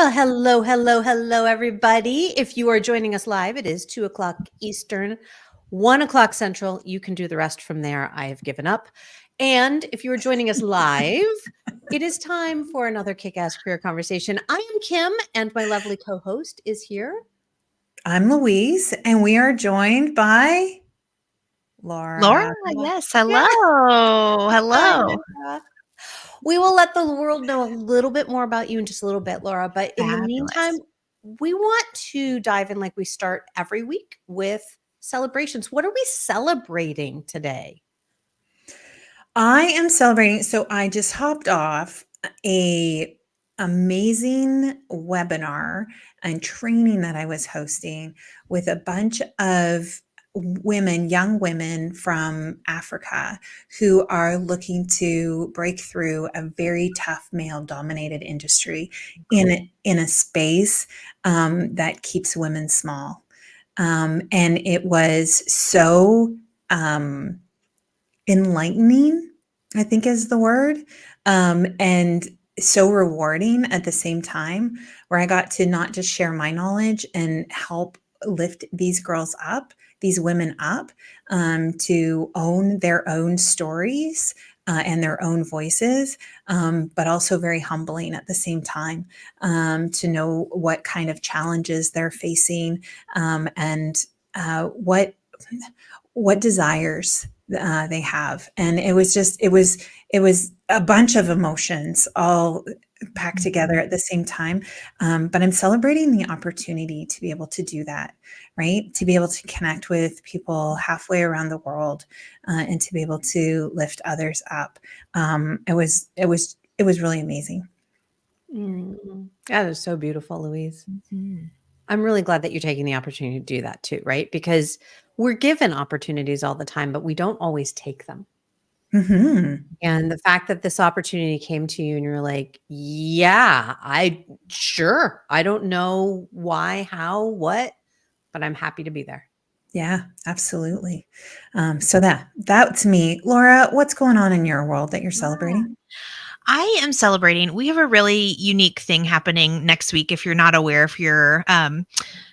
Well, hello, hello, hello, everybody. If you are joining us live, it is 2 o'clock Eastern, 1 o'clock Central. You can do the rest from there. I have given up. And if you are joining us live, it is time for another kick-ass career conversation. I am Kim, and my lovely co-host is here. I'm Louise, and we are joined by Laura, yes. Hello. Hello. Laura. We will let the world know a little bit more about you in just a little bit, Laura. But in the meantime, we want to dive in like we start every week with celebrations. What are we celebrating today? I am celebrating. So I just hopped off a amazing webinar and training that I was hosting with a bunch of women, young women from Africa who are looking to break through a very tough male dominated industry in a space that keeps women small. And it was so enlightening, I think is the word, and so rewarding at the same time, where I got to not just share my knowledge and help lift these girls up, these women up, to own their own stories and their own voices, but also very humbling at the same time, to know what kind of challenges they're facing, and what desires they have. And it was a bunch of emotions all packed together at the same time. But I'm celebrating the opportunity to be able to do that, right? To be able to connect with people halfway around the world, and to be able to lift others up. It was really amazing. That is so beautiful, Louise. Mm-hmm. I'm really glad that you're taking the opportunity to do that too, right? Because we're given opportunities all the time, but we don't always take them. Mm-hmm. And the fact that this opportunity came to you and you're like, yeah, I don't know why, how, what, but I'm happy to be there. Yeah, absolutely. So that's me. Laura, what's going on in your world that you're celebrating? I am celebrating. We have a really unique thing happening next week. If you're not aware, if you're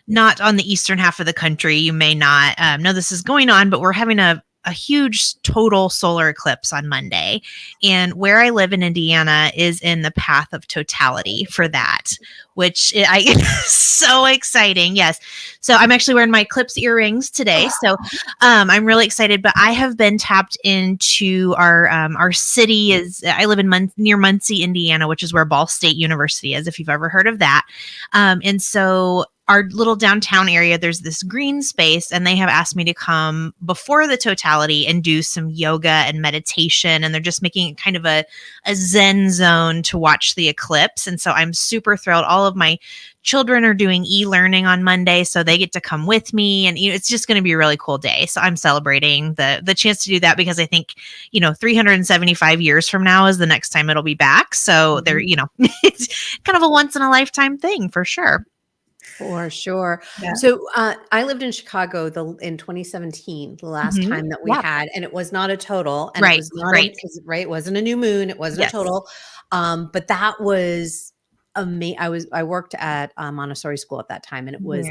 not on the eastern half of the country, you may not know this is going on, but we're having a huge total solar eclipse on Monday. And where I live in Indiana is in the path of totality for that, which is so exciting. Yes. So I'm actually wearing my eclipse earrings today. So I'm really excited, but I have been tapped into our city I live in near Muncie, Indiana, which is where Ball State University is, if you've ever heard of that. And so our little downtown area, there's this green space, and they have asked me to come before the totality and do some yoga and meditation. And they're just making it kind of a Zen zone to watch the eclipse. And so I'm super thrilled. All of my children are doing e-learning on Monday, so they get to come with me. And it's just going to be a really cool day. So I'm celebrating the chance to do that, because I think, 375 years from now is the next time it'll be back. So there, it's kind of a once in a lifetime thing for sure. For sure. Yeah. So I lived in Chicago in 2017, the last time that we had, and it was not a total. And it was not it wasn't a new moon. It wasn't a total. But that was amazing. I worked at Montessori school at that time, and it was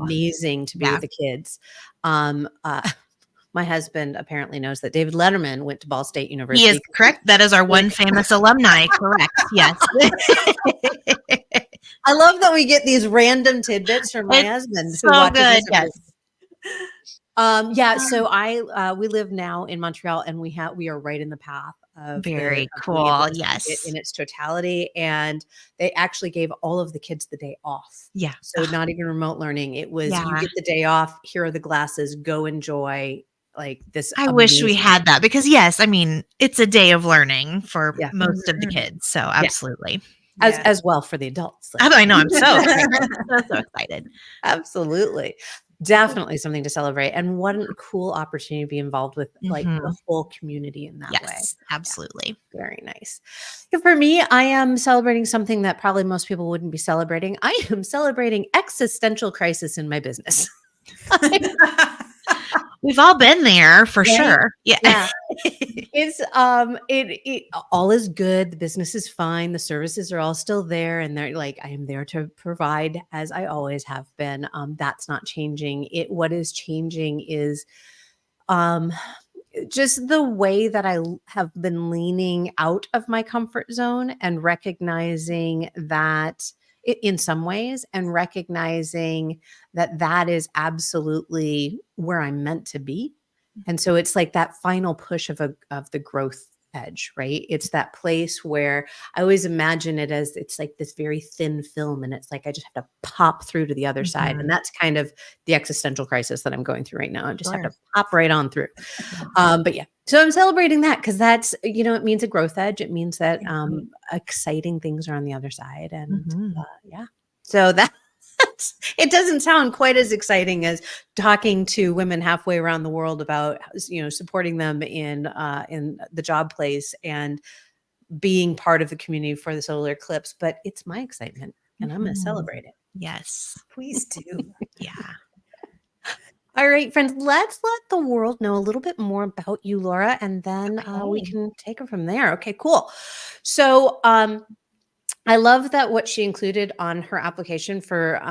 amazing to be with the kids. My husband apparently knows that David Letterman went to Ball State University. He is correct. That is our one famous alumni. Correct. Yes. I love that we get these random tidbits from my husband. So good. Yes. So we live now in Montreal, and we are right in the path of very cool. Yes. In its totality. And they actually gave all of the kids the day off. Yeah. So not even remote learning. It was, you get the day off. Here are the glasses. Go enjoy. Like this. I wish we had that, because yes, I mean, it's a day of learning for most of the kids. So absolutely. As well for the adults. I know. I'm so excited. so excited. Absolutely. Definitely something to celebrate. And what a cool opportunity to be involved with like the whole community in that way. Yes, absolutely. Yeah, very nice. For me, I am celebrating something that probably most people wouldn't be celebrating. I am celebrating existential crisis in my business. We've all been there for sure. Yeah. It's it all is good. The business is fine. The services are all still there, and they're like, I am there to provide as I always have been. That's not changing. What is changing is um just the way that have been leaning out of my comfort zone and recognizing that in some ways, and recognizing that that is absolutely where I'm meant to be. And so it's like that final push of the growth edge, right? It's that place where I always imagine it as it's like this very thin film, and it's like I just have to pop through to the other side. And that's kind of the existential crisis that I'm going through right now. I just have to pop right on through. But yeah, so I'm celebrating that because that's, it means a growth edge. It means that exciting things are on the other side. And yeah, so that it doesn't sound quite as exciting as talking to women halfway around the world about, supporting them in the job place and being part of the community for the solar eclipse. But it's my excitement, and I'm going to celebrate it. Yes, please do. Yeah. All right, friends, let's let the world know a little bit more about you, Laura, and then we can take her from there. Okay, cool. So I love that what she included on her application for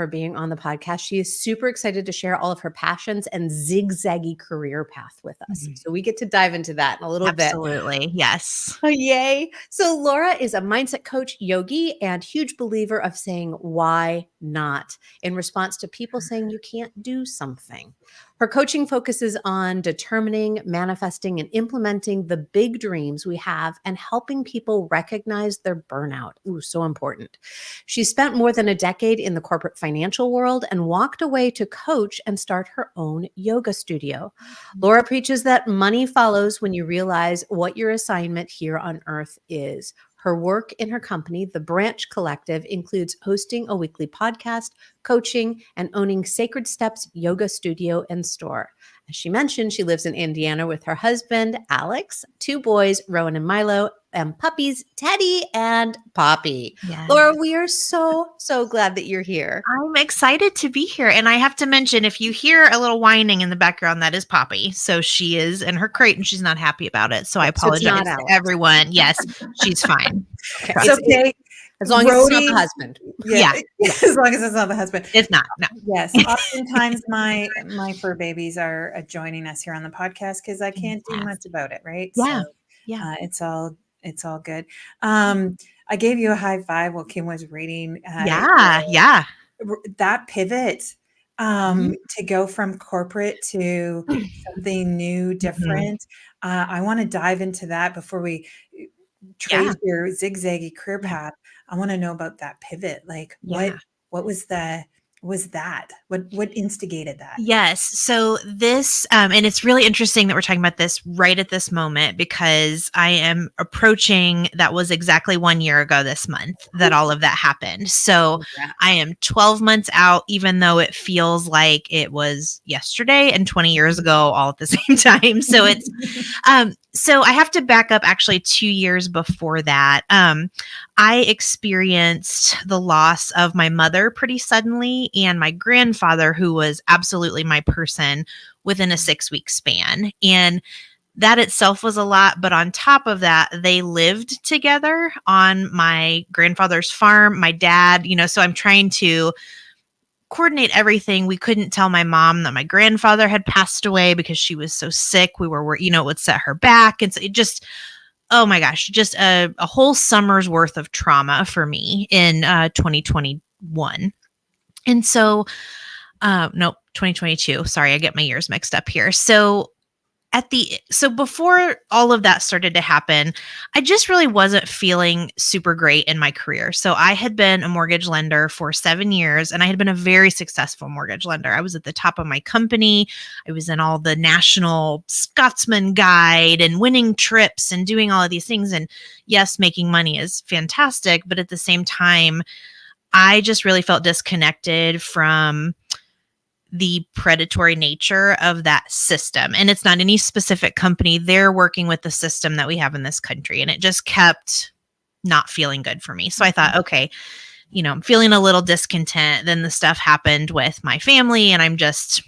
being on the podcast. She is super excited to share all of her passions and zigzaggy career path with us. So we get to dive into that in a little bit. Absolutely. Yes. Oh, yay. So Laura is a mindset coach, yogi, and huge believer of saying, why not? In response to people saying you can't do something. Her coaching focuses on determining, manifesting, and implementing the big dreams we have and helping people recognize their burnout. Ooh, so important. She spent more than a decade in the corporate financial world and walked away to coach and start her own yoga studio. Laura preaches that money follows when you realize what your assignment here on earth is. Her work in her company, The Branch Collective, includes hosting a weekly podcast, coaching, and owning Sacred Steps Yoga Studio and Store. As she mentioned, she lives in Indiana with her husband, Alex, 2 boys, Rowan and Milo, and puppies, Teddy and Poppy. Yes. Laura, we are so glad that you're here. I'm excited to be here. And I have to mention, if you hear a little whining in the background, that is Poppy. So she is in her crate and she's not happy about it. So I apologize to everyone. Yes, she's fine. Okay. It's okay. As long as it's not the husband. Yeah. As long as it's not the husband. It's not. No. Yes. Oftentimes my fur babies are joining us here on the podcast because I can't do much about it, right? Yeah. So, it's all good. I gave you a high five while Kim was reading. Yeah. That pivot to go from corporate to something new, different. I want to dive into that before we trace your zigzaggy career path. I want to know about that pivot. Like what was that? What instigated that? Yes. So this, and it's really interesting that we're talking about this right at this moment, because I am approaching, that was exactly 1 year ago this month that all of that happened. So I am 12 months out, even though it feels like it was yesterday and 20 years ago all at the same time. So it's, so I have to back up actually 2 years before that. I experienced the loss of my mother pretty suddenly and my grandfather, who was absolutely my person, within a 6-week span. And that itself was a lot. But on top of that, they lived together on my grandfather's farm, my dad, so I'm trying to coordinate everything. We couldn't tell my mom that my grandfather had passed away because she was so sick. We were, it would set her back. And so it just, oh my gosh, just a whole summer's worth of trauma for me in 2021. And so, 2022. Sorry, I get my years mixed up here. So before all of that started to happen, I just really wasn't feeling super great in my career. So I had been a mortgage lender for 7 years, and I had been a very successful mortgage lender. I was at the top of my company. I was in all the national Scotsman guide and winning trips and doing all of these things. And yes, making money is fantastic. But at the same time, I just really felt disconnected from the predatory nature of that system. And it's not any specific company. They're working with the system that we have in this country. And it just kept not feeling good for me. So I thought, okay, I'm feeling a little discontent. Then the stuff happened with my family and I'm just,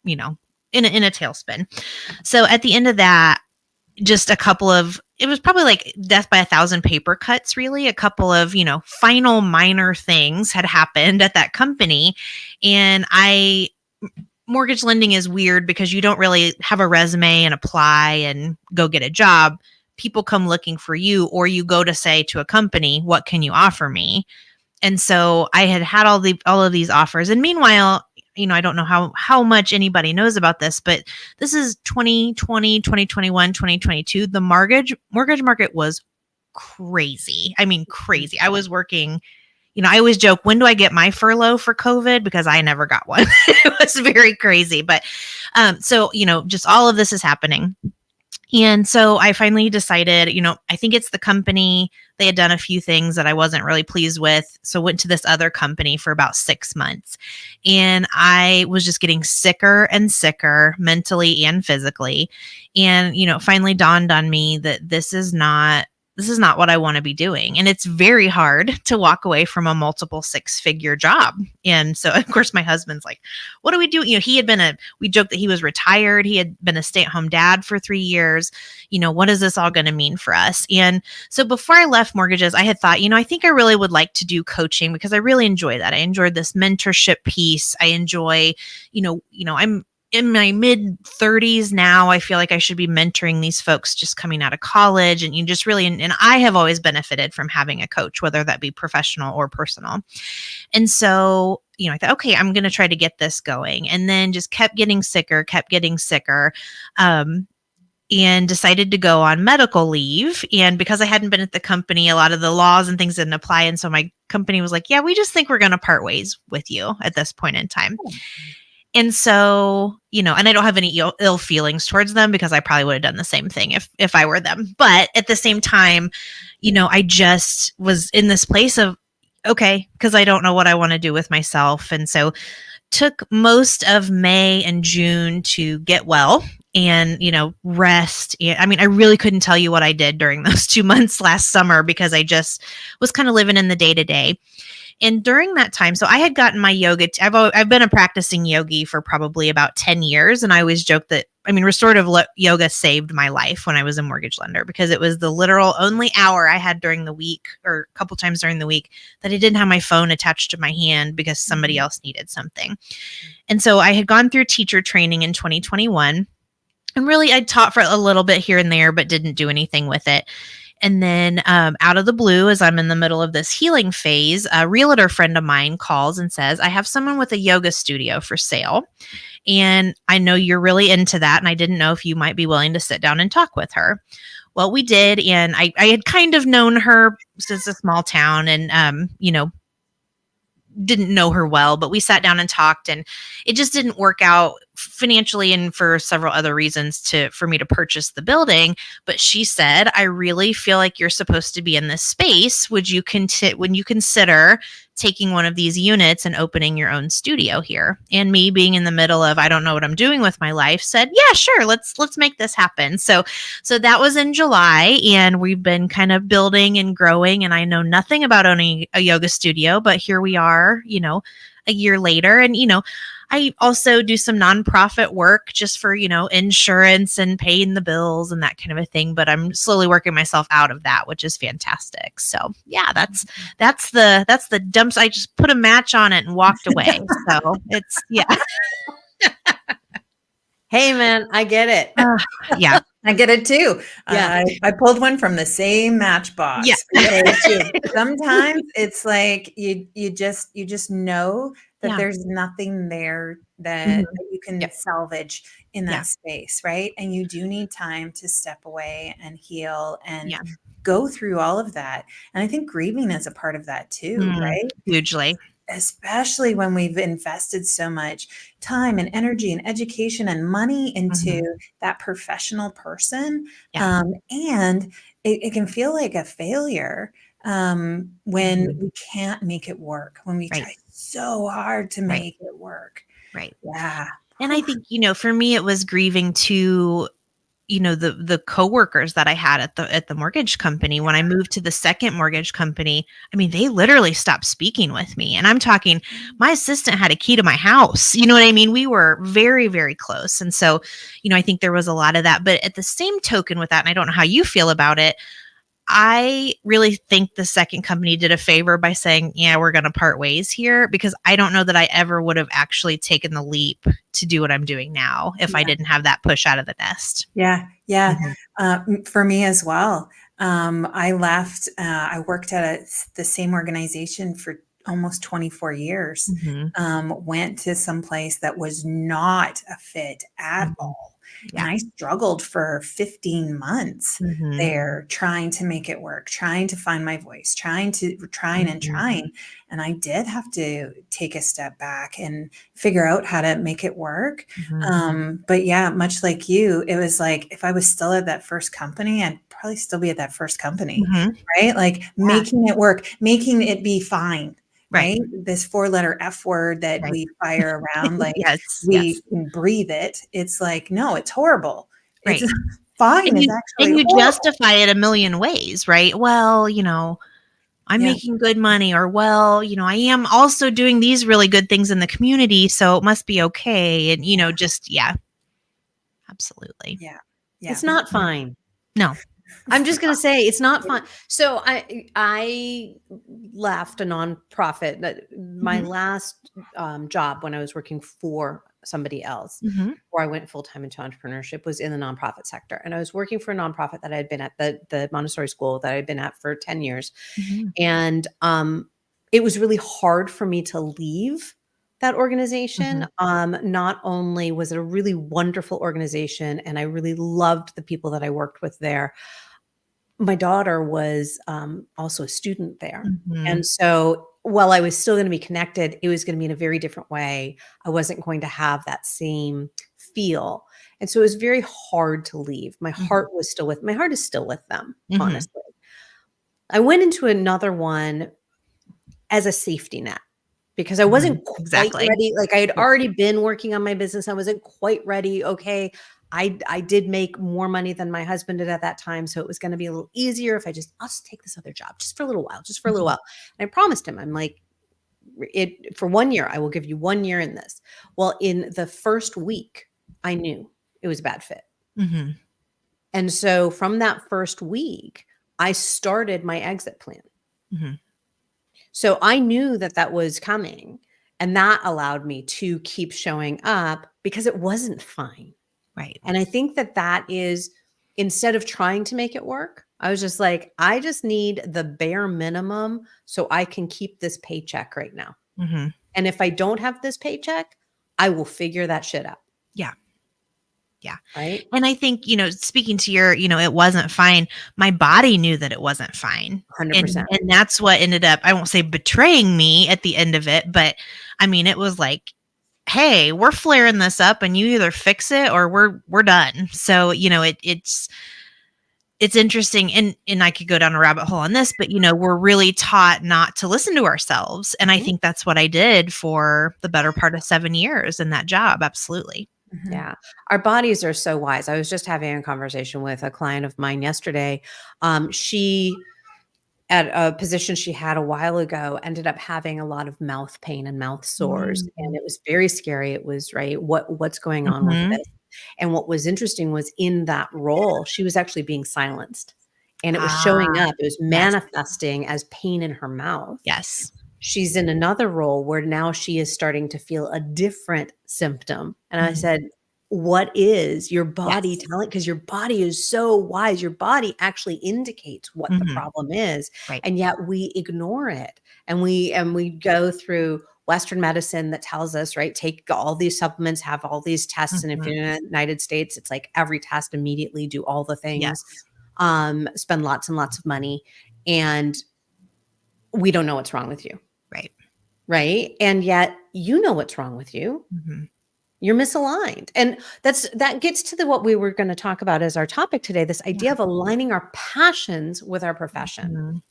in a tailspin. So at the end of that, just a couple of, it was probably like death by 1,000 paper cuts, really. A couple of, final minor things had happened at that company. And mortgage lending is weird because you don't really have a resume and apply and go get a job. People come looking for you, or you go to say to a company, what can you offer me? And so I had all of these offers. And meanwhile, I don't know how much anybody knows about this, but this is 2020, 2021, 2022. The mortgage market was crazy. I mean, crazy. I was working, I always joke, when do I get my furlough for COVID? Because I never got one. It was very crazy. But so, just all of this is happening. And so I finally decided, I think it's the company. They had done a few things that I wasn't really pleased with. So went to this other company for about 6 months. And I was just getting sicker and sicker mentally and physically. And, finally dawned on me that this is not what I want to be doing. And it's very hard to walk away from a multiple 6-figure job. And so, of course, my husband's like, what do we do? We joked that he was retired. He had been a stay-at-home dad for 3 years. What is this all going to mean for us? And so before I left mortgages, I had thought, I think I really would like to do coaching because I really enjoy that. I enjoyed this mentorship piece. I enjoy, I'm in my mid 30s now. I feel like I should be mentoring these folks just coming out of college, and you just really, and I have always benefited from having a coach, whether that be professional or personal. And so, I thought, okay, I'm going to try to get this going, and then just kept getting sicker, and decided to go on medical leave. And because I hadn't been at the company, a lot of the laws and things didn't apply. And so my company was like, yeah, we just think we're going to part ways with you at this point in time. And so, and I don't have any ill feelings towards them because I probably would have done the same thing if I were them. But at the same time, I just was in this place of, okay, because I don't know what I want to do with myself. And so took most of May and June to get well and, rest. I mean, I really couldn't tell you what I did during those 2 months last summer because I just was kind of living in the day to day. And during that time, so I had gotten my yoga. I've been a practicing yogi for probably about 10 years. And I always joke that, restorative yoga saved my life when I was a mortgage lender because it was the literal only hour I had during the week or a couple times during the week that I didn't have my phone attached to my hand because somebody else needed something. And so I had gone through teacher training in 2021. And really, I taught for a little bit here and there, but didn't do anything with it. And then out of the blue, as I'm in the middle of this healing phase, a realtor friend of mine calls and says, I have someone with a yoga studio for sale. And I know you're really into that. And I didn't know if you might be willing to sit down and talk with her. Well, we did. And I had kind of known her since a small town and, didn't know her well, but we sat down and talked, and it just didn't work out financially and for several other reasons for me to purchase the building. But she said, I really feel like you're supposed to be in this space. Would you consider taking one of these units and opening your own studio here? And me being in the middle of, I don't know what I'm doing with my life, said, yeah, sure. Let's make this happen. So that was in July, and we've been kind of building and growing, and I know nothing about owning a yoga studio, but here we are, a year later. And, I also do some nonprofit work just for, insurance and paying the bills and that kind of a thing. But I'm slowly working myself out of that, which is fantastic. So yeah, that's the dumps. I just put a match on it and walked away. So it's, yeah. Hey man, I get it. Yeah. I get it too. Yeah. I pulled one from the same matchbox. Yeah. Sometimes it's like you just know that there's nothing there that you can salvage in that space, right? And you do need time to step away and heal and go through all of that. And I think grieving is a part of that too, right? Hugely. Especially when we've invested so much time and energy and education and money into that professional person. And it can feel like a failure when we can't make it work, when we try so hard to make it work. Right. Yeah. And I think, for me, it was grieving too. the coworkers that I had at the mortgage company, when I moved to the second mortgage company, I mean, they literally stopped speaking with me. And I'm talking, my assistant had a key to my house. You know what I mean? We were very, very close. And so, I think there was a lot of that. But at the same token with that, and I don't know how you feel about it, I really think the second company did a favor by saying, yeah, we're going to part ways here, because I don't know that I ever would have actually taken the leap to do what I'm doing now if I didn't have that push out of the nest. Yeah. Yeah. For me as well. I left, I worked at the same organization for almost 24 years, went to some place that was not a fit at all. And I struggled for 15 months there, trying to make it work, trying to find my voice, trying. And I did have to take a step back and figure out how to make it work. But yeah, much like you, it was like, if I was still at that first company, I'd probably still be at that first company, right? Like making it work, making it be fine. Right. This 4-letter F word that we fire around, like we can breathe it. It's like, no, it's horrible. Right. It's fine. And it's you, actually and you horrible. justify it a million ways, right? Well, I'm making good money, or, well, I am also doing these really good things in the community, so it must be okay. And, absolutely. Yeah. It's not fine. No. I'm just going to say it's not fun. So I left a nonprofit. My last job when I was working for somebody else, where I went full-time into entrepreneurship, was in the nonprofit sector. And I was working for a nonprofit that I had been at, the Montessori school that I had been at for 10 years. And it was really hard for me to leave that organization. Not only was it a really wonderful organization, and I really loved the people that I worked with there, my daughter was also a student there. And so while I was still going to be connected, it was going to be in a very different way. I wasn't going to have that same feel. And so it was very hard to leave. My heart is still with them, honestly. I went into another one as a safety net, because I wasn't quite ready. Like, I had already been working on my business. I wasn't quite ready. Okay. I did make more money than my husband did at that time. So it was going to be a little easier if I'll just take this other job just for a little while, And I promised him, I'm like, for 1 year, I will give you 1 year in this. Well, in the first week, I knew it was a bad fit. And so from that first week, I started my exit plan. So I knew that was coming, and that allowed me to keep showing up, because it wasn't fine. Right. And I think that is, instead of trying to make it work, I was just like, I just need the bare minimum so I can keep this paycheck right now. And if I don't have this paycheck, I will figure that shit out. Yeah. Right. And I think, speaking to your, it wasn't fine. My body knew that it wasn't fine. 100%. And that's what ended up, I won't say betraying me at the end of it, but I mean, it was like, hey, we're flaring this up, and you either fix it or we're done. So, it's interesting. And I could go down a rabbit hole on this, but we're really taught not to listen to ourselves. And I think that's what I did for the better part of 7 years in that job. Absolutely. Yeah. Our bodies are so wise. I was just having a conversation with a client of mine yesterday. She, at a position she had a while ago, ended up having a lot of mouth pain and mouth sores. And it was very scary. It was, right, what's going on with this? And what was interesting was, in that role, she was actually being silenced, and it was showing up. It was manifesting as pain in her mouth. Yes. She's in another role where now she is starting to feel a different symptom. And I said, what is your body telling? Because your body is so wise. Your body actually indicates what the problem is. Right. And yet we ignore it. And we go through Western medicine that tells us, right, take all these supplements, have all these tests. And if you're in the United States, it's like every test immediately, do all the things, spend lots and lots of money. And we don't know what's wrong with you. Right. And yet, you know what's wrong with you. You're misaligned. And that gets to what we were going to talk about as our topic today, this idea of aligning our passions with our profession.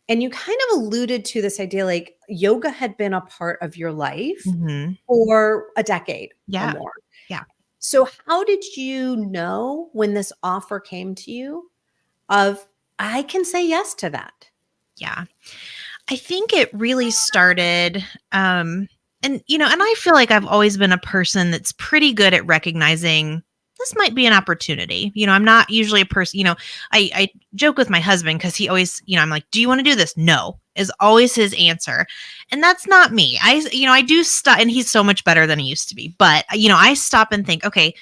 And you kind of alluded to this idea, like yoga had been a part of your life for a decade or more. So how did you know when this offer came to you of, I can say yes to that? Yeah. I think it really started, and I feel like I've always been a person that's pretty good at recognizing this might be an opportunity. I'm not usually a person, I joke with my husband because he always, I'm like, do you want to do this? No, is always his answer. And that's not me. I do stop, and he's so much better than he used to be. But, I stop and think, okay,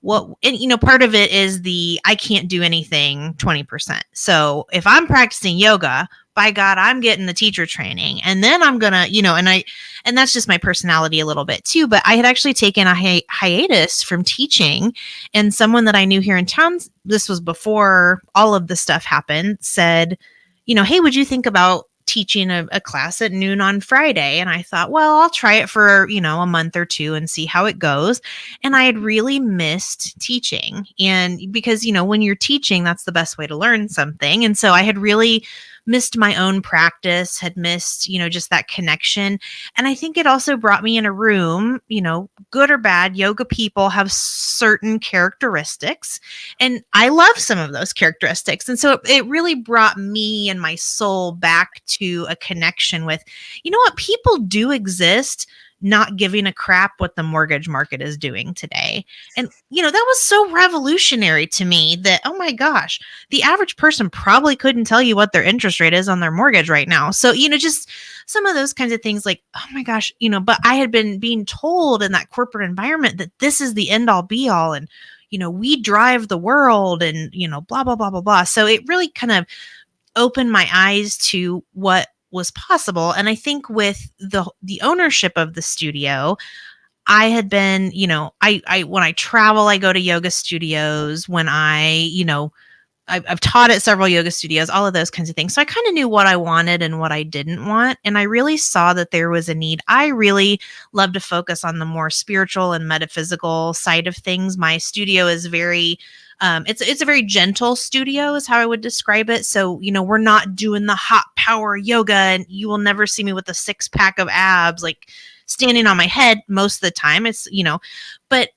what, and part of it is the I can't do anything 20%. So if I'm practicing yoga, by God, I'm getting the teacher training, and then I'm gonna, and that's just my personality a little bit too. But I had actually taken a hiatus from teaching, and someone that I knew here in town, this was before all of this stuff happened, said, hey, would you think about teaching a class at noon on Friday? And I thought, well, I'll try it for, a month or two and see how it goes. And I had really missed teaching. And because, when you're teaching, that's the best way to learn something. And so I had really missed my own practice, had missed, just that connection. And I think it also brought me in a room, good or bad, yoga people have certain characteristics. And I love some of those characteristics. And so it really brought me and my soul back to a connection with, what, people do exist, not giving a crap what the mortgage market is doing today. And, that was so revolutionary to me that, oh my gosh, the average person probably couldn't tell you what their interest rate is on their mortgage right now. So, just some of those kinds of things like, oh my gosh, but I had been being told in that corporate environment that this is the end all be all. And, we drive the world and, blah, blah, blah, blah, blah. So it really kind of opened my eyes to what was possible. And I think with the ownership of the studio, I had been, I when I travel, I go to yoga studios. When I've taught at several yoga studios, all of those kinds of things. So I kind of knew what I wanted and what I didn't want. And I really saw that there was a need. I really love to focus on the more spiritual and metaphysical side of things. My studio is very, it's a very gentle studio is how I would describe it. So, we're not doing the hot power yoga, and you will never see me with a 6-pack of abs, like standing on my head most of the time. It's, but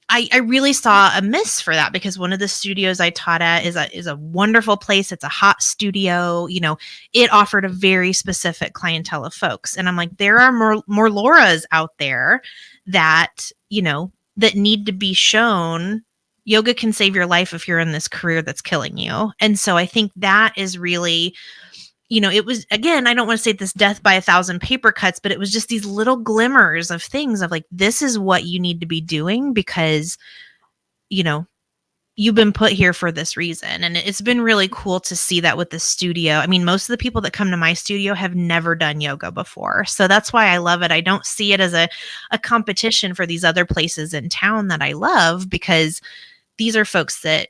I really saw a miss for that, because one of the studios I taught at is a wonderful place. It's a hot studio. It offered a very specific clientele of folks. And I'm like, there are more Lauras out there that, that need to be shown yoga can save your life if you're in this career that's killing you. And so I think that is really, it was, again, I don't want to say this death by 1,000 paper cuts, but it was just these little glimmers of things of like, this is what you need to be doing because, you've been put here for this reason. And it's been really cool to see that with the studio. I mean, most of the people that come to my studio have never done yoga before. So that's why I love it. I don't see it as a competition for these other places in town that I love, because these are folks that,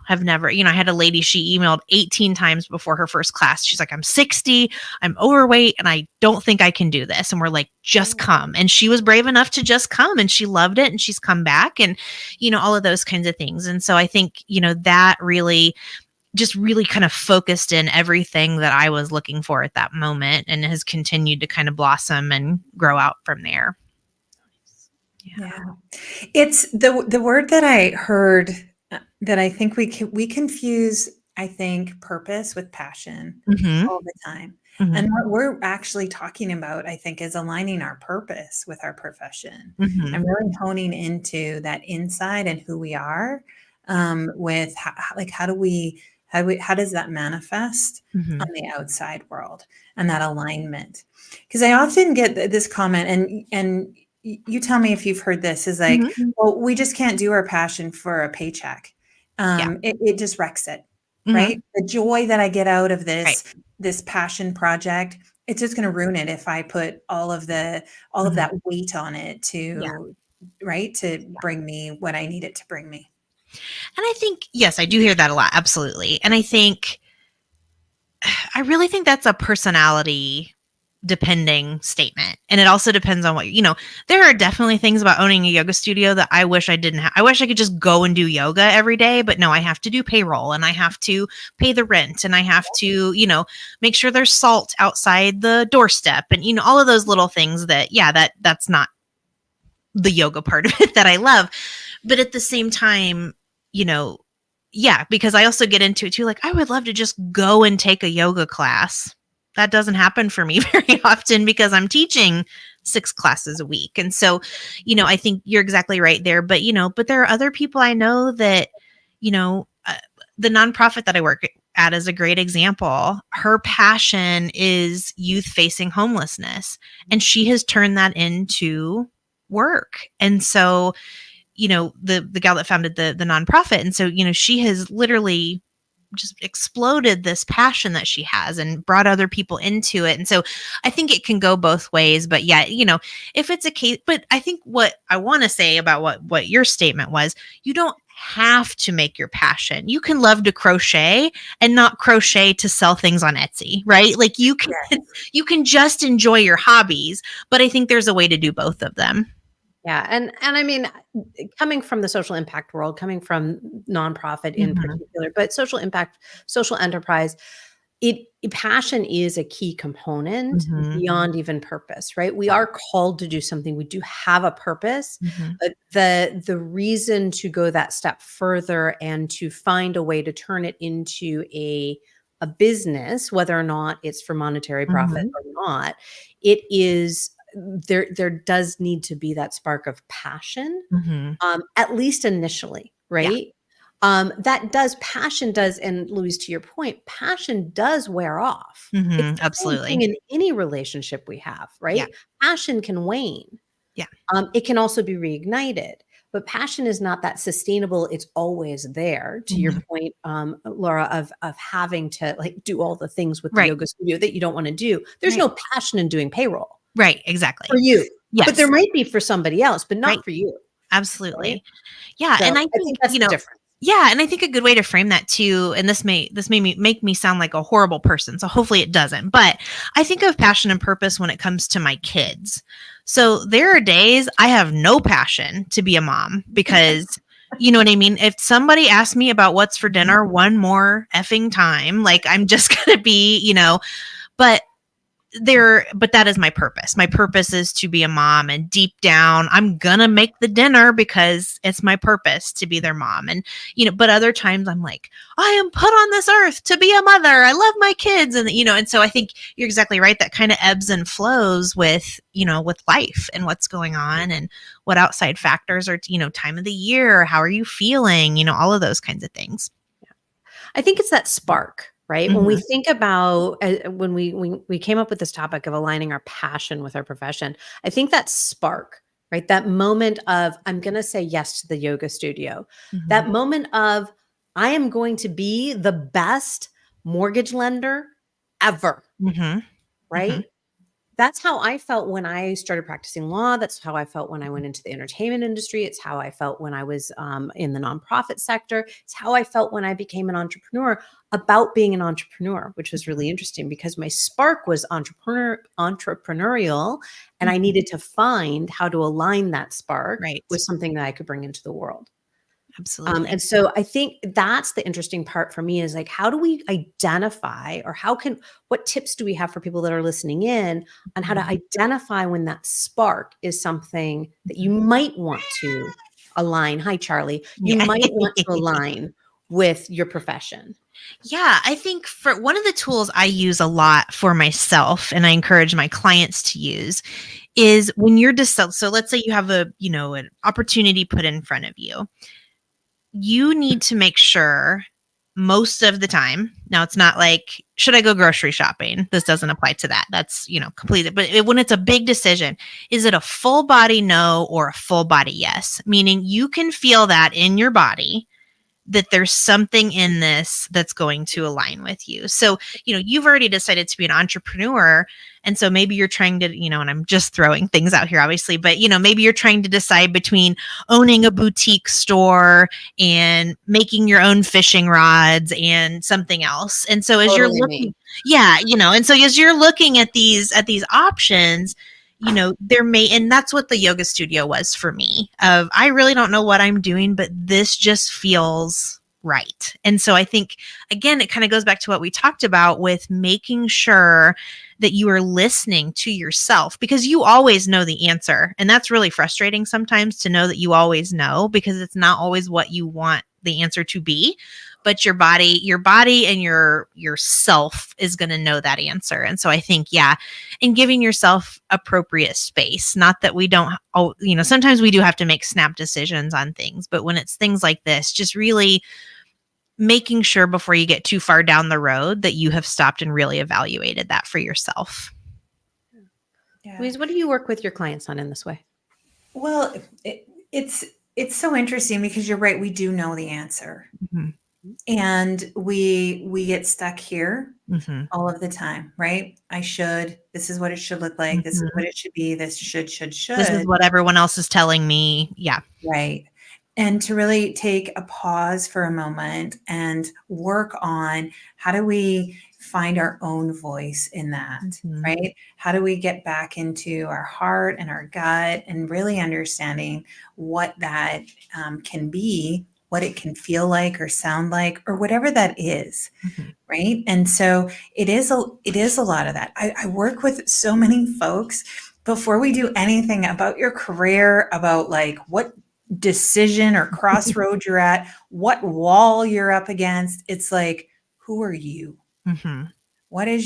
have never, I had a lady, she emailed 18 times before her first class. She's like, I'm 60, I'm overweight, and I don't think I can do this. And we're like, just come. And she was brave enough to just come, and she loved it. And she's come back, and, all of those kinds of things. And so I think, that really just really kind of focused in everything that I was looking for at that moment, and has continued to kind of blossom and grow out from there. Yeah. It's the word that I heard that I think we confuse, I think, purpose with passion all the time. And what we're actually talking about, I think, is aligning our purpose with our profession and really honing into that inside and who we are, with how does that manifest on the outside world and that alignment? Because I often get this comment, and you tell me if you've heard this, is like, well, we just can't do our passion for a paycheck. It just wrecks it, right? The joy that I get out of this passion project, it's just going to ruin it if I put all of that weight on it to bring me what I need it to bring me. And I think, yes, I do hear that a lot. Absolutely. And I really think that's a personality depending statement. And it also depends on what, there are definitely things about owning a yoga studio that I wish I didn't have. I wish I could just go and do yoga every day, but no, I have to do payroll, and I have to pay the rent, and I have to, make sure there's salt outside the doorstep, and, all of those little things that, that's not the yoga part of it that I love. But at the same time, yeah, because I also get into it too. Like, I would love to just go and take a yoga class. That doesn't happen for me very often because I'm teaching 6 classes a week. And so, I think you're exactly right there. But, but there are other people I know that, the nonprofit that I work at is a great example. Her passion is youth facing homelessness, and she has turned that into work. And so, the gal that founded the nonprofit. And so, she has literally just exploded this passion that she has and brought other people into it. And so I think it can go both ways. But yeah, if it's a case, but I think what I want to say about what your statement was, you don't have to make your passion. You can love to crochet and not crochet to sell things on Etsy, right? Like you can just enjoy your hobbies, but I think there's a way to do both of them. Yeah. And I mean, coming from the social impact world, coming from nonprofit in particular, but social impact, social enterprise, passion is a key component beyond even purpose, right? We are called to do something. We do have a purpose, but the reason to go that step further and to find a way to turn it into a business, whether or not it's for monetary profit or not, it is there does need to be that spark of passion, at least initially, right? Passion does, and Louise, to your point, passion does wear off. It's absolutely in any relationship we have, right? Yeah. Passion can wane. Yeah. It can also be reignited, but passion is not that sustainable. It's always there. To your point, Laura, of having to like do all the things with the yoga studio that you don't want to do. There's no passion in doing payroll. Right. Exactly. For you. Yes. But there might be for somebody else, but not for you. Absolutely. Right? Yeah. So and I think that's the difference. Yeah. And I think a good way to frame that too, and this may make me sound like a horrible person, so hopefully it doesn't, but I think of passion and purpose when it comes to my kids. So there are days I have no passion to be a mom because you know what I mean? If somebody asks me about what's for dinner one more effing time, like I'm just going to be, but that is my purpose. My purpose is to be a mom, and deep down I'm gonna make the dinner because it's my purpose to be their mom. And but other times I'm like, I am put on this earth to be a mother. I love my kids. And and so I think you're exactly right. That kind of ebbs and flows with with life and what's going on and what outside factors are, time of the year, how are you feeling, all of those kinds of things. I think it's that spark. Right. When we think about when we came up with this topic of aligning our passion with our profession, I think that spark, right? That moment of I'm going to say yes to the yoga studio, that moment of I am going to be the best mortgage lender ever. Right. That's how I felt when I started practicing law. That's how I felt when I went into the entertainment industry. It's how I felt when I was in the nonprofit sector. It's how I felt when I became an entrepreneur about being an entrepreneur, which was really interesting because my spark was entrepreneurial, and I needed to find how to align that spark with something that I could bring into the world. Absolutely. And so I think that's the interesting part for me is like, how do we identify, or what tips do we have for people that are listening in on how to identify when that spark is something that you might want to align? Hi, Charlie. You might want to align with your profession. Yeah, I think for one of the tools I use a lot for myself, and I encourage my clients to use, is when you're so let's say you have an opportunity put in front of you. You need to make sure most of the time, now it's not like, should I go grocery shopping? This doesn't apply to that. That's, completely, but when it's a big decision, is it a full body no or a full body yes? Meaning you can feel that in your body that there's something in this that's going to align with you. So, you've already decided to be an entrepreneur. And so maybe you're trying to, and I'm just throwing things out here, obviously, but, maybe you're trying to decide between owning a boutique store and making your own fishing rods and something else. And so as you're looking, and so as you're looking at these options, and that's what the yoga studio was for me. I really don't know what I'm doing, but this just feels right. And so I think, again, it kind of goes back to what we talked about with making sure that you are listening to yourself, because you always know the answer. And that's really frustrating sometimes, to know that you always know, because it's not always what you want the answer to be, but your body and yourself is going to know that answer. And so I think, yeah, and giving yourself appropriate space. Not that we don't, sometimes we do have to make snap decisions on things, but when it's things like this, just really making sure before you get too far down the road that you have stopped and really evaluated that for yourself. Yeah. Louise, what do you work with your clients on in this way? Well, it's so interesting, because you're right. We do know the answer. Mm-hmm. And we get stuck here all of the time, right? This is what it should look like. This is what it should be. This should. This is what everyone else is telling me. Yeah. Right. And to really take a pause for a moment and work on, how do we find our own voice in that, right? How do we get back into our heart and our gut, and really understanding what that can be, what it can feel like or sound like, or whatever that is. Right. And so it is a lot of that. I work with so many folks before we do anything about your career, about like what decision or crossroad you're at, what wall you're up against. It's like, who are you? What are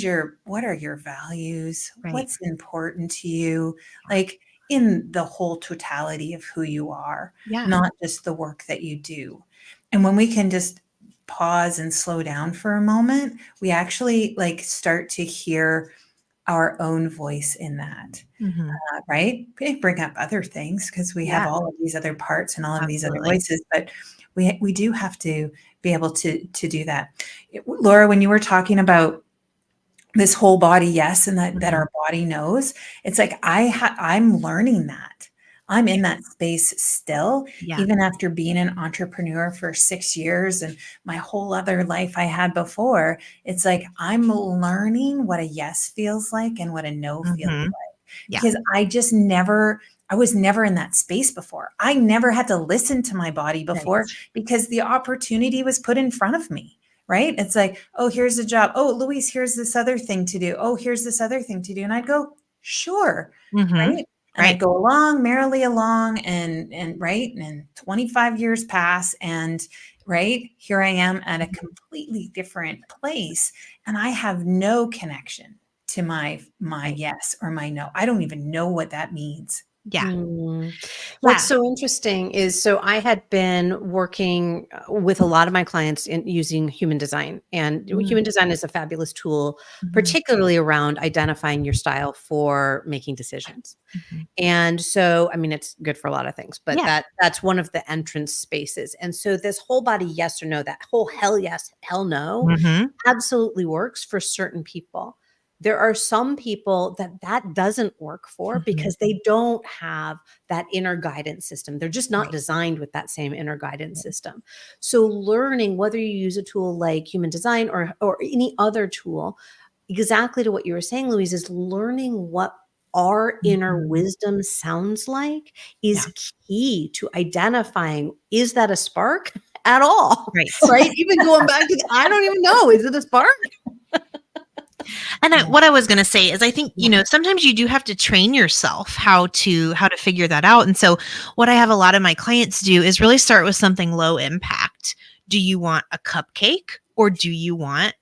your values? Right. What's important to you? Like, in the whole totality of who you are, not just the work that you do. And when we can just pause and slow down for a moment, we actually like start to hear our own voice in that, right? We bring up other things, because we have all of these other parts and all of these other voices, but we do have to be able to do that. Laura, when you were talking about this whole body yes, and that our body knows, it's like I'm learning that. I'm in that space still, even after being an entrepreneur for 6 years and my whole other life I had before. It's like I'm learning what a yes feels like and what a no feels like, because I was never in that space before. I never had to listen to my body before, because the opportunity was put in front of me. Right? It's like, oh, here's a job. Oh, Louise, here's this other thing to do. Oh, here's this other thing to do. And I'd go, sure. Right. And I'd go merrily along, and 25 years pass, and here I am at a completely different place, and I have no connection to my yes or my no. I don't even know what that means. What's so interesting is, so I had been working with a lot of my clients in using human design, and human design is a fabulous tool, particularly around identifying your style for making decisions. And so, I mean, it's good for a lot of things, but that's one of the entrance spaces. And so this whole body yes or no, that whole hell yes, hell no, absolutely works for certain people. There are some people that doesn't work for, because they don't have that inner guidance system. They're just not designed with that same inner guidance system. So learning, whether you use a tool like human design or any other tool, exactly to what you were saying, Louise, is learning what our inner wisdom sounds like is key to identifying, is that a spark at all? Right? Even going back to, I don't even know, is it a spark? And what I was going to say is, I think, sometimes you do have to train yourself how to figure that out. And so what I have a lot of my clients do is really start with something low impact. Do you want a cupcake, or do you want,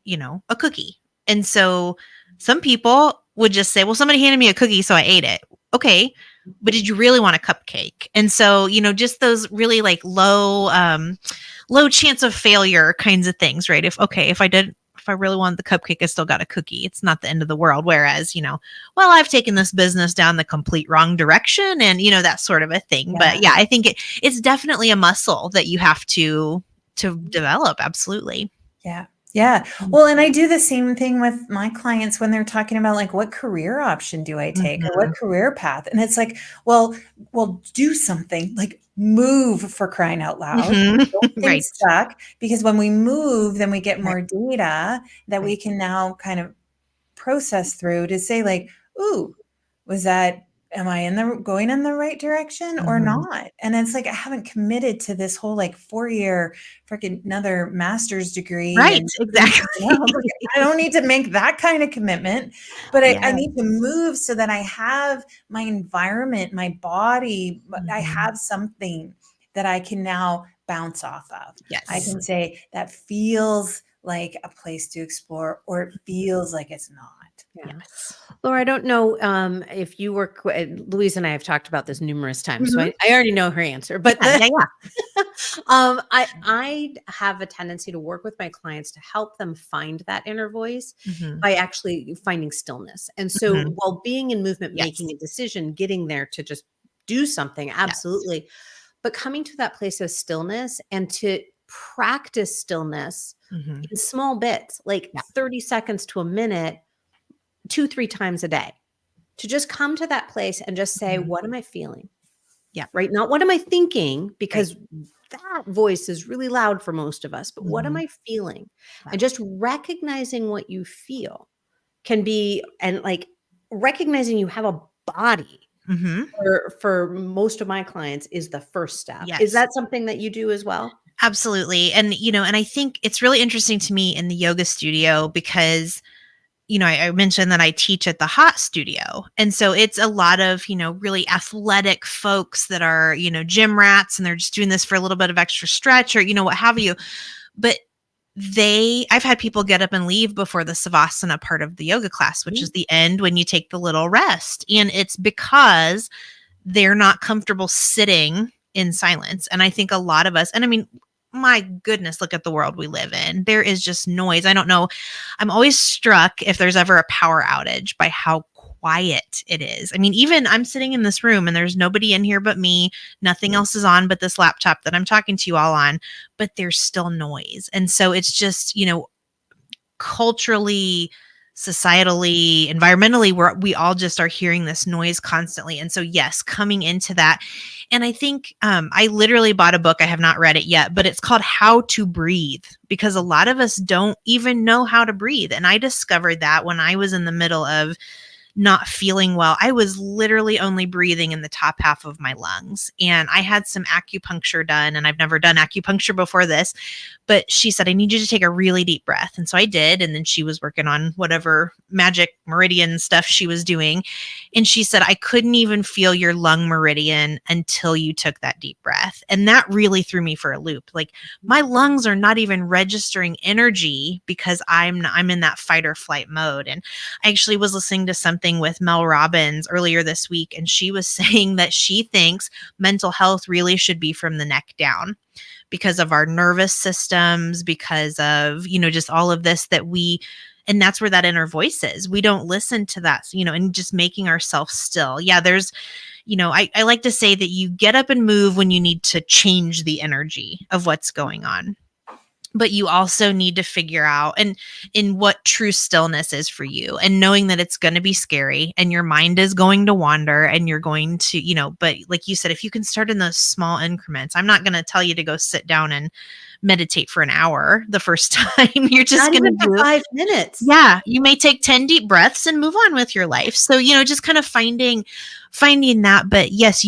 a cookie? And so some people would just say, well, somebody handed me a cookie, so I ate it. Okay. But did you really want a cupcake? And so, just those really like low chance of failure kinds of things, right? If I really wanted the cupcake, I still got a cookie. It's not the end of the world. Whereas, well, I've taken this business down the complete wrong direction, and, that sort of a thing. But I think it's definitely a muscle that you have to develop. Absolutely. Yeah. Well, and I do the same thing with my clients when they're talking about like, what career option do I take, or what career path? And it's like, well, do something, like move, for crying out loud. Don't stay stuck, because when we move, then we get more data that we can now kind of process through to say like, ooh, was that am I going in the right direction or not? And it's like, I haven't committed to this whole like 4-year freaking another master's degree. Right, And exactly. I don't need to make that kind of commitment, but I Yeah. need to move so that I have my environment, my body, I Mhm. have something that I can now bounce off of. I Yes. can say that feels like a place to explore, or it feels like it's not. Yeah. Yes. Laura, I don't know if you work. Louise and I have talked about this numerous times, so Mhm. I already know her answer. But Yeah, yeah, I have a tendency to work with my clients to help them find that inner voice Mhm. by actually finding stillness. And so, Mhm. while being in movement, making Yes. a decision, getting there to just do something, Yes. absolutely. But coming to that place of stillness and to practice stillness Mhm. in small bits, like Yeah. 30 seconds to a minute, 2, 3 times a day, to just come to that place and just say, Mhm. "What am I feeling?" Yeah. Right? Not what am I thinking, Right. because that voice is really loud for most of us, but what am Mhm. I feeling? Yeah. And just recognizing what you feel can be, and like recognizing you have a body Mhm. for most of my clients is the first step. Is Yes. that something that you do as well? Absolutely. And, and I think it's really interesting to me in the yoga studio because, I mentioned that I teach at the hot studio. And so it's a lot of, really athletic folks that are, gym rats and they're just doing this for a little bit of extra stretch or, what have you. But I've had people get up and leave before the savasana part of the yoga class, which is Mhm. the end when you take the little rest. And it's because they're not comfortable sitting in silence. And I think a lot of us, and I mean, my goodness, look at the world we live in. There is just noise. I don't know. I'm always struck if there's ever a power outage by how quiet it is. I mean, even I'm sitting in this room and there's nobody in here but me. Nothing else is on but this laptop that I'm talking to you all on, but there's still noise. And so it's just, culturally, societally, environmentally, we all just are hearing this noise constantly. And so, yes, coming into that. And I think I literally bought a book. I have not read it yet, but it's called How to Breathe because a lot of us don't even know how to breathe. And I discovered that when I was in the middle of not feeling well. I was literally only breathing in the top half of my lungs. And I had some acupuncture done, and I've never done acupuncture before this. But she said, I need you to take a really deep breath. And so I did. And then she was working on whatever magic meridian stuff she was doing. And she said, I couldn't even feel your lung meridian until you took that deep breath. And that really threw me for a loop. Like my lungs are not even registering energy because I'm in that fight or flight mode. And I actually was listening to something with Mel Robbins earlier this week, and she was saying that she thinks mental health really should be from the neck down because of our nervous systems, because of, just all of this and that's where that inner voice is. We don't listen to that, and just making ourselves still. Yeah, there's, I like to say that you get up and move when you need to change the energy of what's going on, but you also need to figure out and in what true stillness is for you, and knowing that it's going to be scary and your mind is going to wander and you're going to, but like you said, if you can start in those small increments. I'm not going to tell you to go sit down and meditate for an hour the first time. You're just Not going to even for do, 5 minutes. yeah, you may take 10 deep breaths and move on with your life. So, just kind of finding that. But yes,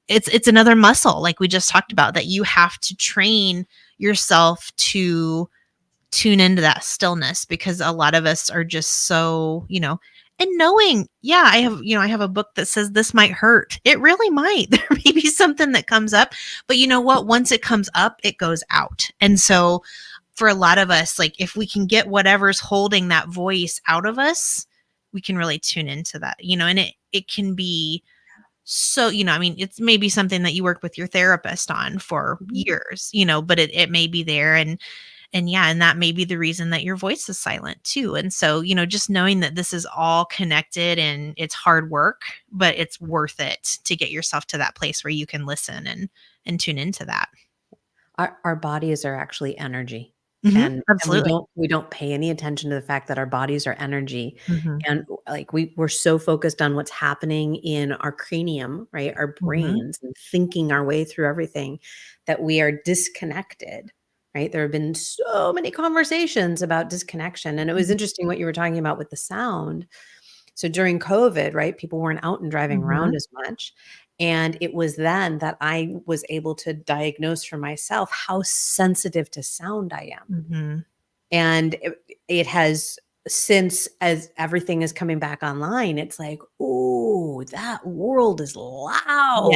it's another muscle like we just talked about that you have to train yourself to tune into that stillness, because a lot of us are just so, and knowing, yeah, I have a book that says this might hurt. It really might. There may be something that comes up, but you know what? Once it comes up, it goes out. And so for a lot of us, like if we can get whatever's holding that voice out of us, we can really tune into that, and it can be so, I mean, it's maybe something that you work with your therapist on for Mhm. years, but it may be there. And yeah, and that may be the reason that your voice is silent too. And so, just knowing that this is all connected and it's hard work, but it's worth it to get yourself to that place where you can listen and tune into that. Our bodies are actually energy, Hmm. and Absolutely. we don't pay any attention to the fact that our bodies are energy, Hmm. and, like, we're so focused on what's happening in our cranium, right, our Hmm. brains, and thinking our way through everything, that we are disconnected, right? There have been so many conversations about disconnection, and it was interesting what you were talking about with the sound. So during COVID, right, people weren't out and driving around as much. And it was then that I was able to diagnose for myself how sensitive to sound I am. And it has since, as everything is coming back online, it's like, oh, that world is loud.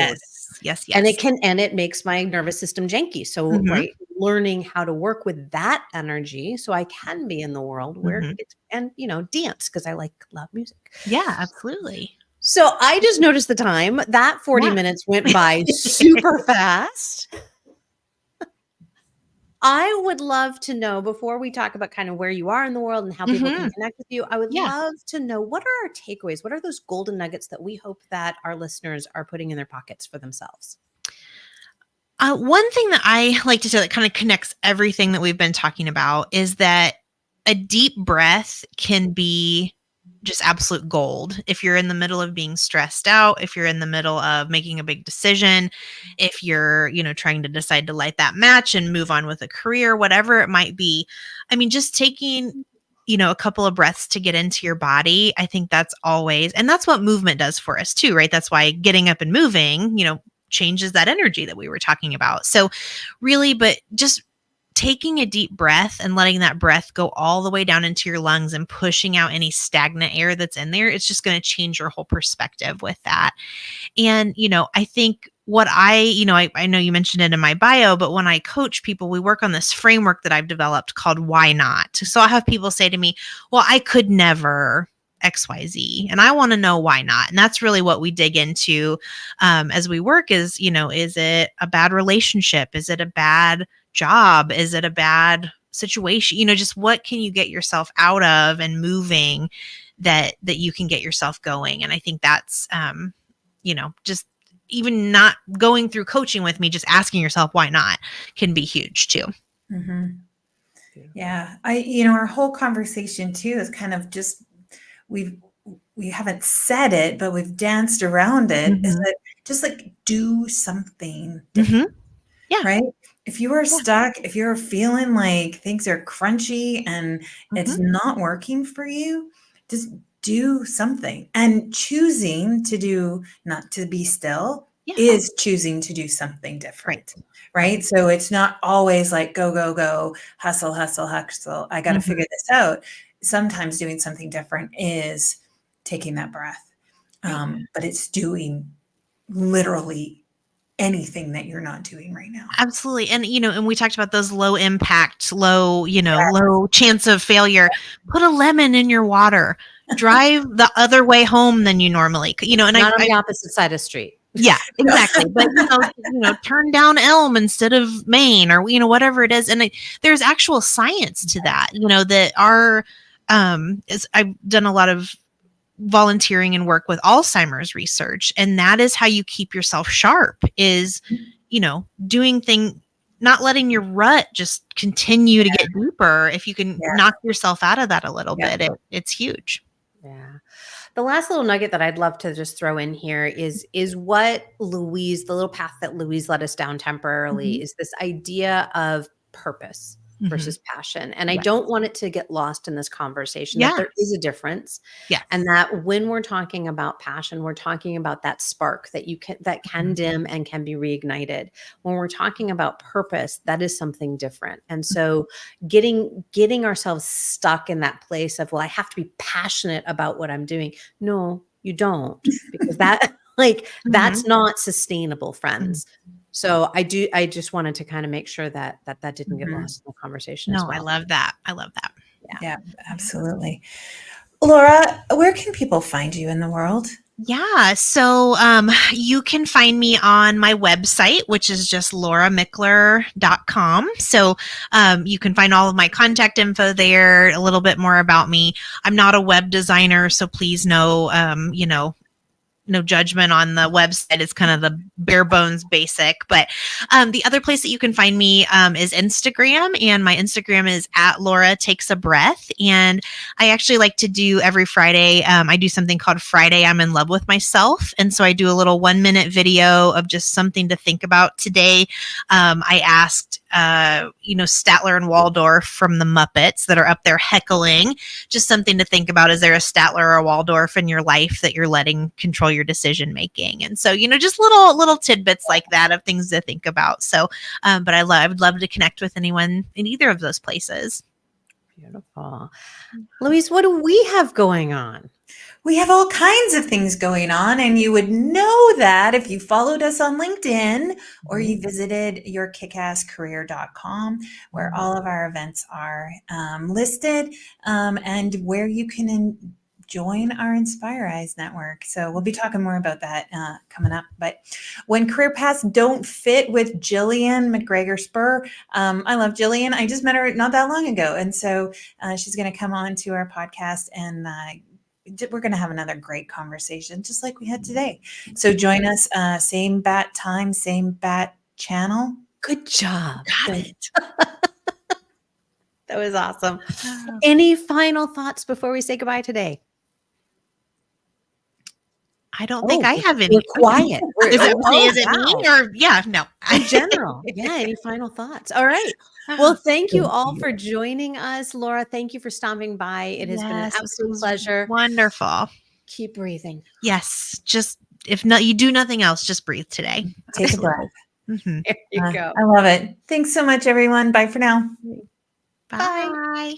Yes. And it makes my nervous system janky. So, right, learning how to work with that energy so I can be in the world where it's, and, dance, because I like loud music. Yeah, absolutely. So I just noticed the time that 40 minutes went by super fast. I would love to know, before we talk about kind of where you are in the world and how people can connect with you, I would love to know, what are our takeaways? What are those golden nuggets that we hope that our listeners are putting in their pockets for themselves? One thing that I like to say that kind of connects everything that we've been talking about is that a deep breath can be just absolute gold. If you're in the middle of being stressed out, if you're in the middle of making a big decision, if you're, trying to decide to light that match and move on with a career, whatever it might be. I mean, just taking, a couple of breaths to get into your body. I think that's always, and that's what movement does for us too, right? That's why getting up and moving, changes that energy that we were talking about. So really, but just taking a deep breath and letting that breath go all the way down into your lungs and pushing out any stagnant air that's in there, it's just going to change your whole perspective with that. And, I think what I know you mentioned it in my bio, but when I coach people, we work on this framework that I've developed called Why Not? So I'll have people say to me, well, I could never XYZ. And I want to know why not. And that's really what we dig into as we work is, is it a bad relationship? Is it a bad job? Is it a bad situation? Just what can you get yourself out of and moving that you can get yourself going? And I think that's, just even not going through coaching with me, just asking yourself why not can be huge too. Yeah. Our whole conversation too is kind of just, we haven't said it, but we've danced around it. Is that just like do something different, right? If you are stuck, if you're feeling like things are crunchy and it's not working for you, just do something. And choosing to do, not to be still, is choosing to do something different, right? So it's not always like go, go, go, hustle, hustle, hustle. I got to figure this out. Sometimes doing something different is taking that breath. But it's doing literally anything that you're not doing right now. Absolutely. And, and we talked about those low impact, low chance of failure. Put a lemon in your water, drive the other way home than you normally, and not on the opposite side of the street. Yeah, exactly. But, turn down Elm instead of Maine or, whatever it is. And there's actual science to that, that I've done a lot of volunteering and work with Alzheimer's research. And that is how you keep yourself sharp is, doing not letting your rut just continue to get deeper. If you can knock yourself out of that a little bit, it's huge. Yeah. The last little nugget that I'd love to just throw in here is what Louise, the little path that Louise led us down temporarily, is this idea of purpose versus passion. And I don't want it to get lost in this conversation that there is a difference. Yeah. And that when we're talking about passion, we're talking about that spark that can dim and can be reignited. When we're talking about purpose, that is something different. And so getting ourselves stuck in that place of, well, I have to be passionate about what I'm doing. No, you don't, because that that's not sustainable, friends. So I just wanted to kind of make sure that didn't get lost in the conversation as well. I love that. Yeah, absolutely. Laura, where can people find you in the world? Yeah. So you can find me on my website, which is just lauramickler.com. So you can find all of my contact info there, a little bit more about me. I'm not a web designer, so please no judgment on the website. It's kind of the bare bones basic. But the other place that you can find me is Instagram. And my Instagram is @LauraTakesABreath. And I actually like to do every Friday, I do something called Friday I'm in Love with Myself. And so I do a little 1-minute video of just something to think about today. I asked Statler and Waldorf from the Muppets that are up there heckling. Just something to think about. Is there a Statler or a Waldorf in your life that you're letting control your decision making? And so, just little tidbits like that of things to think about. So, but I would love to connect with anyone in either of those places. Beautiful. Louise, what do we have going on? We have all kinds of things going on, and you would know that if you followed us on LinkedIn or you visited yourkickasscareer.com, where all of our events are listed, and where you can join our Inspire Eyes network. So we'll be talking more about that coming up. But when career paths don't fit with Jillian McGregor Spur, I love Jillian. I just met her not that long ago. And so she's going to come on to our podcast, and we're going to have another great conversation, just like we had today. So join us, same bat time, same bat channel. Good job. Got it. That was awesome. Any final thoughts before we say goodbye today? I don't think I have any. We're quiet. Is it me or no? In general. Yeah. Any final thoughts? All right. Well, thank you all for joining us. Laura, thank you for stopping by. It has been an absolute pleasure. Wonderful. Keep breathing. Yes. Just you do nothing else, just breathe today. Take a breath. Mm-hmm. There you go. I love it. Thanks so much, everyone. Bye for now. Bye.